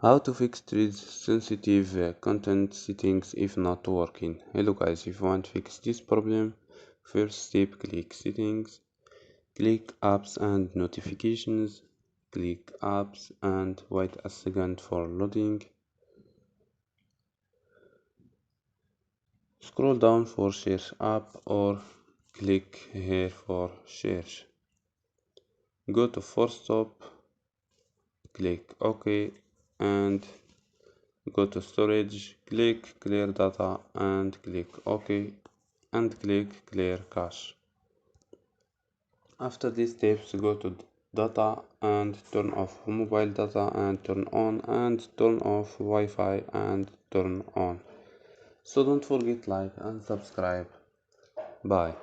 How to fix thread sensitive content settings if not working. Hello guys, if you want to fix this problem, first step click settings, click apps and notifications, click apps and wait a second for loading. Scroll down for search app or click here for search. Go to force stop, click OK and go to storage, click clear data and click OK and click clear cache. After these steps, go to data and turn off mobile data and turn on and turn off Wi-Fi and turn on. So don't forget like and subscribe. Bye.